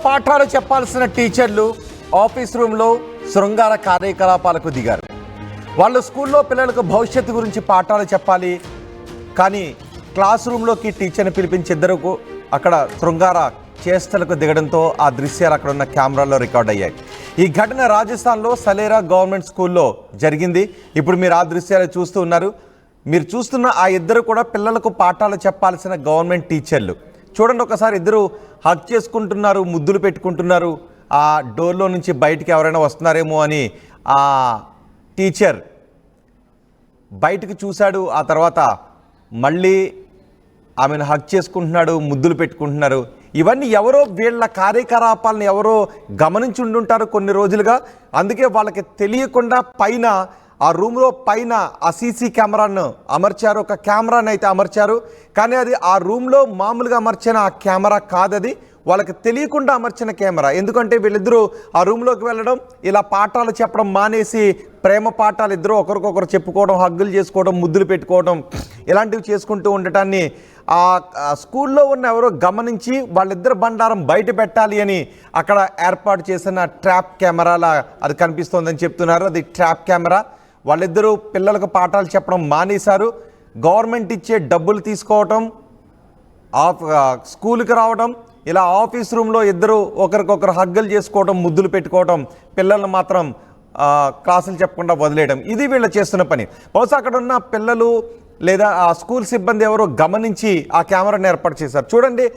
పాఠాలు చెప్పాల్సిన టీచర్లు ఆఫీస్ రూమ్లో శృంగార కార్యకలాపాలకు దిగారు. వాళ్ళు స్కూల్లో పిల్లలకు భవిష్యత్తు గురించి పాఠాలు చెప్పాలి, కానీ క్లాస్ రూమ్లోకి టీచర్ని పిలిపించి ఇద్దరుకు అక్కడ శృంగార చేష్టలకు దిగడంతో ఆ దృశ్యాలు అక్కడ ఉన్న కెమెరాల్లో రికార్డ్ అయ్యాయి. ఈ ఘటన రాజస్థాన్లో సలేరా గవర్నమెంట్ స్కూల్లో జరిగింది. ఇప్పుడు మీరు ఆ దృశ్యాలు చూస్తూ ఉన్నారు. మీరు చూస్తున్న ఆ ఇద్దరు కూడా పిల్లలకు పాఠాలు చెప్పాల్సిన గవర్నమెంట్ టీచర్లు. చూడండి ఒకసారి, ఇద్దరు హగ్ చేసుకుంటున్నారు, ముద్దులు పెట్టుకుంటున్నారు. ఆ డోర్లో నుంచి బయటికి ఎవరైనా వస్తున్నారేమో అని ఆ టీచర్ బయటకు చూశాడు. ఆ తర్వాత మళ్ళీ ఆమెను హగ్ చేసుకుంటున్నాడు, ముద్దులు పెట్టుకుంటున్నారు. ఇవన్నీ ఎవరో వీళ్ళ కార్యకలాపాలను ఎవరో గమనించి ఉండుంటారు కొన్ని రోజులుగా. అందుకే వాళ్ళకి తెలియకుండా పైన ఆ రూమ్లో పైన ఆ సీసీ కెమెరాను అమర్చారు, ఒక కెమెరాను అయితే అమర్చారు. కానీ అది ఆ రూమ్లో మామూలుగా అమర్చిన ఆ కెమెరా కాదది, వాళ్ళకి తెలియకుండా అమర్చిన కెమెరా. ఎందుకంటే వీళ్ళిద్దరూ ఆ రూమ్లోకి వెళ్ళడం, ఇలా పాఠాలు చెప్పడం మానేసి ప్రేమ పాఠాలు ఇద్దరు ఒకరికొకరు చెప్పుకోవడం, హగ్గులు చేసుకోవడం, ముద్దులు పెట్టుకోవడం, ఇలాంటివి చేసుకుంటూ ఉండటాన్ని ఆ స్కూల్లో ఉన్న ఎవరో గమనించి వాళ్ళిద్దరు బండారం బయట పెట్టాలి అని అక్కడ ఏర్పాటు చేసిన ట్రాప్ కెమెరాలా అది కనిపిస్తోందని చెప్తున్నారు. అది ట్రాప్ కెమెరా. వాళ్ళిద్దరూ పిల్లలకు పాఠాలు చెప్పడం మానేశారు. గవర్నమెంట్ ఇచ్చే డబ్బులు తీసుకోవటం, స్కూల్కి రావడం, ఇలా ఆఫీస్ రూమ్లో ఇద్దరు ఒకరికొకరు హగ్గులు చేసుకోవడం, ముద్దులు పెట్టుకోవడం, పిల్లలను మాత్రం క్లాసులు చెప్పకుండా వదిలేయడం, ఇది వీళ్ళు చేస్తున్న పని. బహుశా అక్కడ ఉన్న పిల్లలు లేదా ఆ స్కూల్ సిబ్బంది ఎవరో గమనించి ఆ కెమెరాను ఏర్పాటు చేశారు. చూడండి,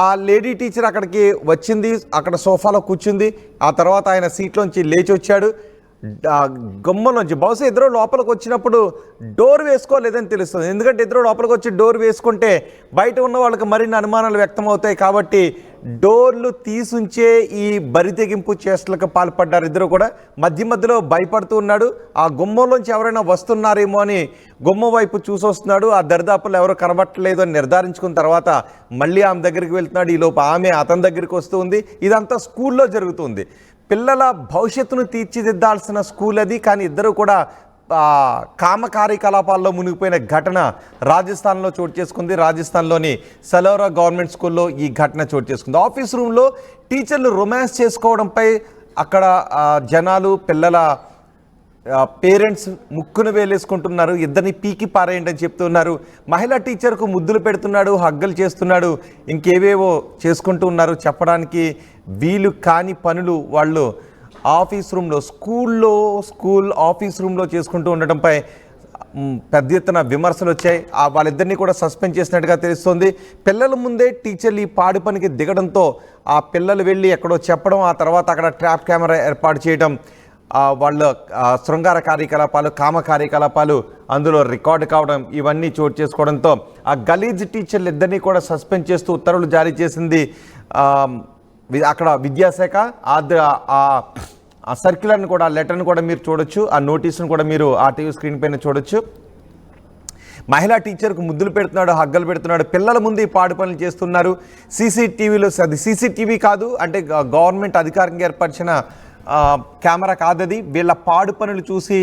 ఆ లేడీ టీచర్ అక్కడికి వచ్చింది, అక్కడ సోఫాలో కూర్చుంది. ఆ తర్వాత ఆయన సీట్లోంచి లేచి వచ్చాడు. గమ్మలోంచి బహుశా ఇద్దరు లోపలికి వచ్చినప్పుడు డోర్ వేసుకోలేదని తెలుస్తుంది. ఎందుకంటే ఇద్దరు లోపలికి వచ్చి డోర్ వేసుకుంటే బయట ఉన్న వాళ్ళకి మరిన్ని అనుమానాలు వ్యక్తమవుతాయి. కాబట్టి డోర్లు తీసుంచే ఈ బరితెగింపు చేష్టలకు పాల్పడ్డారు ఇద్దరు కూడా. మధ్య మధ్యలో భయపడుతూ ఉన్నాడు. ఆ గుమ్మంలోంచి ఎవరైనా వస్తున్నారేమో అని గుమ్మం వైపు చూసొస్తున్నాడు. ఆ దరిదాపుల్లో ఎవరు కనబట్టలేదు అని నిర్ధారించుకున్న తర్వాత మళ్ళీ ఆమె దగ్గరికి వెళ్తున్నాడు. ఈలోపు ఆమె అతని దగ్గరికి వస్తూ ఉంది. ఇదంతా స్కూల్లో జరుగుతుంది. పిల్లల భవిష్యత్తును తీర్చిదిద్దాల్సిన స్కూల్ అది. కానీ ఇద్దరు కూడా కామ కార్యకలాపాల్లో మునిగిపోయిన ఘటన రాజస్థాన్లో చోటు చేసుకుంది. రాజస్థాన్లోని సలోరా గవర్నమెంట్ స్కూల్లో ఈ ఘటన చోటు చేసుకుంది. ఆఫీస్ రూమ్లో టీచర్లు రొమాన్స్ చేసుకోవడంపై అక్కడ జనాలు, పిల్లల పేరెంట్స్ ముక్కును వేలేసుకుంటున్నారు. ఇద్దరిని పీకి పారేయండి అని చెప్తున్నారు. మహిళా టీచర్కు ముద్దులు పెడుతున్నాడు, హగ్గులు చేస్తున్నాడు, ఇంకేవేవో చేసుకుంటూ ఉన్నారు. చెప్పడానికి వీలు కాని పనులు వాళ్ళు ఆఫీస్ రూమ్లో, స్కూల్ ఆఫీస్ రూమ్లో చేసుకుంటూ ఉండటంపై పెద్ద ఎత్తున విమర్శలు వచ్చాయి. వాళ్ళిద్దరినీ కూడా సస్పెండ్ చేసినట్టుగా తెలుస్తోంది. పిల్లల ముందే టీచర్లు ఈ పాడు పనికి దిగడంతో ఆ పిల్లలు వెళ్ళి ఎక్కడో చెప్పడం, ఆ తర్వాత అక్కడ ట్రాప్ కెమెరా ఏర్పాటు చేయడం, వాళ్ళ శృంగార కార్యకలాపాలు, కామ కార్యకలాపాలు అందులో రికార్డు కావడం, ఇవన్నీ చోటు చేసుకోవడంతో ఆ గలీజ్ టీచర్లు ఇద్దరినీ కూడా సస్పెండ్ చేస్తూ ఉత్తర్వులు జారీ చేసింది అక్కడ విద్యాశాఖ. ఆ సర్క్యులర్ని కూడా, ఆ లెటర్ని కూడా మీరు చూడొచ్చు, ఆ నోటీసును కూడా మీరు ఆ టీవీ స్క్రీన్ పైన చూడొచ్చు. మహిళా టీచర్కు ముద్దులు పెడుతున్నాడు, హగ్గలు పెడుతున్నాడు, పిల్లల ముందు ఈ పాడు పనులు చేస్తున్నారు. సీసీటీవీలో, అది సీసీటీవీ కాదు, అంటే గవర్నమెంట్ అధికారికంగా ఏర్పరిచిన కెమెరా కాదది. వీళ్ళ పాడు పనులు చూసి,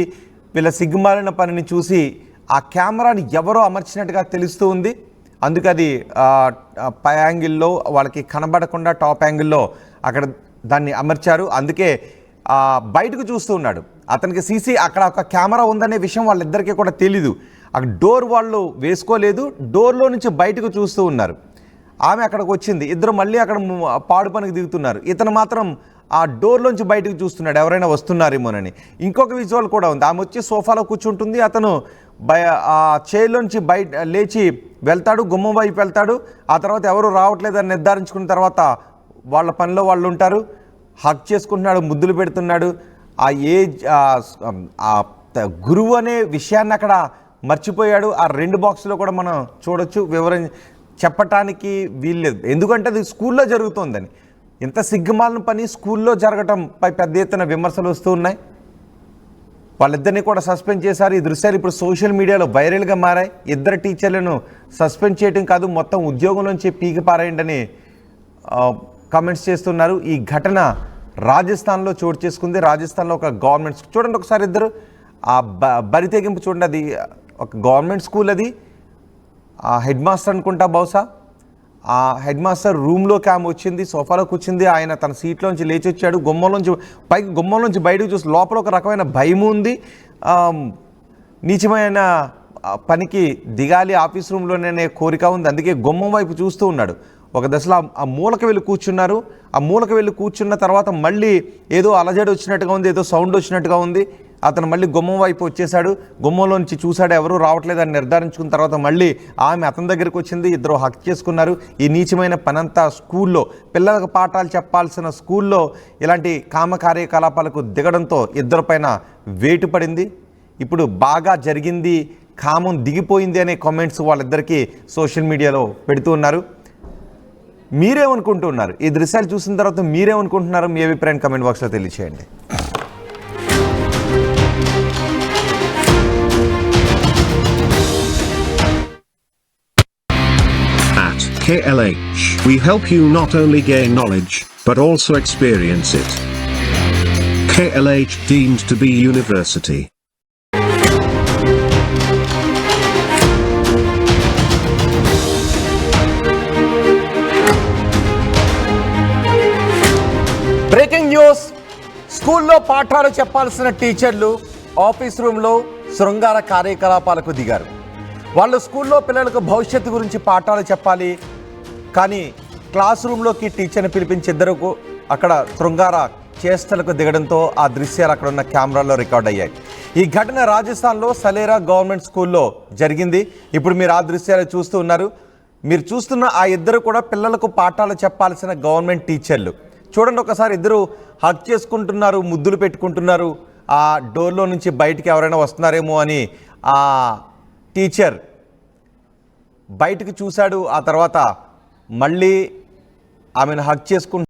వీళ్ళ సిగ్గుమాలిన పనిని చూసి ఆ కెమెరాని ఎవరో అమర్చినట్టుగా తెలుస్తూ ఉంది. అందుకే అది పై యాంగిల్లో వాళ్ళకి కనబడకుండా టాప్ యాంగిల్లో అక్కడ దాన్ని అమర్చారు. అందుకే బయటకు చూస్తూ ఉన్నాడు. అతనికి అక్కడ ఒక కెమెరా ఉందనే విషయం వాళ్ళిద్దరికీ కూడా తెలీదు. అక్కడ డోర్ వాళ్ళు వేసుకోలేదు, డోర్లో నుంచి బయటకు చూస్తూ ఉన్నారు. ఆమె అక్కడికి వచ్చింది, ఇద్దరు మళ్ళీ అక్కడ పాడు పనికి దిగుతున్నారు. ఇతను మాత్రం ఆ డోర్లోంచి బయటకు చూస్తున్నాడు, ఎవరైనా వస్తున్నారేమోనని. ఇంకొక విజువల్ కూడా ఉంది. ఆమె వచ్చి సోఫాలో కూర్చుంటుంది, అతను ఆ చైర్లోంచి బయట లేచి వెళ్తాడు, గుమ్మం వైపు వెళ్తాడు. ఆ తర్వాత ఎవరు రావట్లేదని నిర్ధారించుకున్న తర్వాత వాళ్ళ పనిలో వాళ్ళు ఉంటారు. హక్ చేసుకుంటున్నాడు, ముద్దులు పెడుతున్నాడు. ఆ గురువు అనే విషయాన్ని అక్కడ మర్చిపోయాడు. ఆ 2 బాక్సులో కూడా మనం చూడొచ్చు. వివరం చెప్పటానికి వీల్లేదు, ఎందుకంటే అది స్కూల్లో జరుగుతోందని. ఇంత సిగ్గుమాలిన పని స్కూల్లో జరగటంపై పెద్ద ఎత్తున విమర్శలు వస్తూ ఉన్నాయి. వాళ్ళిద్దరినీ కూడా సస్పెండ్ చేశారు. ఈ దృశ్యాలు ఇప్పుడు సోషల్ మీడియాలో వైరల్గా మారాయి. ఇద్దరు టీచర్లను సస్పెండ్ చేయడం కాదు, మొత్తం ఉద్యోగంలోంచి పీకి పారేయండి అని కామెంట్స్ చేస్తున్నారు. ఈ ఘటన రాజస్థాన్లో చోటు చేసుకుంది. రాజస్థాన్లో ఒక గవర్నమెంట్ స్కూల్, చూడండి ఒకసారి ఇద్దరు ఆ బరి తెగింపు చూడండి. అది ఒక గవర్నమెంట్ స్కూల్, అది హెడ్ మాస్టర్ అనుకుంటా బహుశా. ఆ హెడ్ మాస్టర్ రూమ్లోకి ఆమె వచ్చింది, సోఫాలో కూర్చుంది. ఆయన తన సీట్లోంచి లేచి వచ్చాడు. గుమ్మంలోంచి బయటకు చూసి లోపల ఒక రకమైన భయం ఉంది. నీచమైన పనికి దిగాలి ఆఫీస్ రూమ్లోనే కోరిక ఉంది. అందుకే గుమ్మం వైపు చూస్తూ ఉన్నాడు. ఒక దశలో ఆ మూలకు వెళ్ళి కూర్చున్నారు. ఆ మూలకు వెళ్ళి కూర్చున్న తర్వాత మళ్ళీ ఏదో అలజడి వచ్చినట్టుగా ఉంది, ఏదో సౌండ్ వచ్చినట్టుగా ఉంది. అతను మళ్ళీ గుమ్మం వైపు వచ్చేసాడు. గుమ్మంలో నుంచి చూశాడు, ఎవరూ రావట్లేదని నిర్ధారించుకున్న తర్వాత మళ్ళీ ఆమె అతని దగ్గరికి వచ్చింది. ఇద్దరు హక్ చేసుకున్నారు. ఈ నీచమైన పనంతా స్కూల్లో, పిల్లలకు పాఠాలు చెప్పాల్సిన స్కూల్లో ఇలాంటి కామ కార్యకలాపాలకు దిగడంతో ఇద్దరిపైన వేటు పడింది. ఇప్పుడు బాగా జరిగింది, కామం దిగిపోయింది అనే కామెంట్స్ వాళ్ళిద్దరికీ సోషల్ మీడియాలో పెడుతూ ఉన్నారు. మీరేమనుకుంటున్నారు? ఈ దృశ్యాలు చూసిన తర్వాత మీరేమనుకుంటున్నారు? మీ అభిప్రాయం కామెంట్ బాక్స్లో తెలియచేయండి. At KLH, we help you not only gain knowledge, but also experience it. KLH deemed to be university. Breaking news. స్కూల్లో పాఠాలు చెప్పాల్సిన టీచర్లు ఆఫీస్ రూమ్లో శృంగార కార్యకలాపాలకు దిగారు. వాళ్ళు స్కూల్లో పిల్లలకు భవిష్యత్తు గురించి పాఠాలు చెప్పాలి, కానీ క్లాస్ రూమ్లోకి టీచర్ని పిలిపించి ఇద్దరు అక్కడ శృంగార చేష్టలకు దిగడంతో ఆ దృశ్యాలు అక్కడ ఉన్న కెమెరాల్లో రికార్డ్ అయ్యాయి. ఈ ఘటన రాజస్థాన్లో సలేరా గవర్నమెంట్ స్కూల్లో జరిగింది. ఇప్పుడు మీరు ఆ దృశ్యాలు చూస్తూ ఉన్నారు. మీరు చూస్తున్న ఆ ఇద్దరు కూడా పిల్లలకు పాఠాలు చెప్పాల్సిన గవర్నమెంట్ టీచర్లు. చూడండి ఒకసారి, ఇద్దరు హక్ చేసుకుంటున్నారు, ముద్దులు పెట్టుకుంటున్నారు. ఆ డోర్లో నుంచి బయటికి ఎవరైనా వస్తున్నారేమో అని ఆ టీచర్ బయటకు చూశాడు. ఆ తర్వాత మళ్ళీ ఆమెను హక్ చేసుకుంటున్నారు.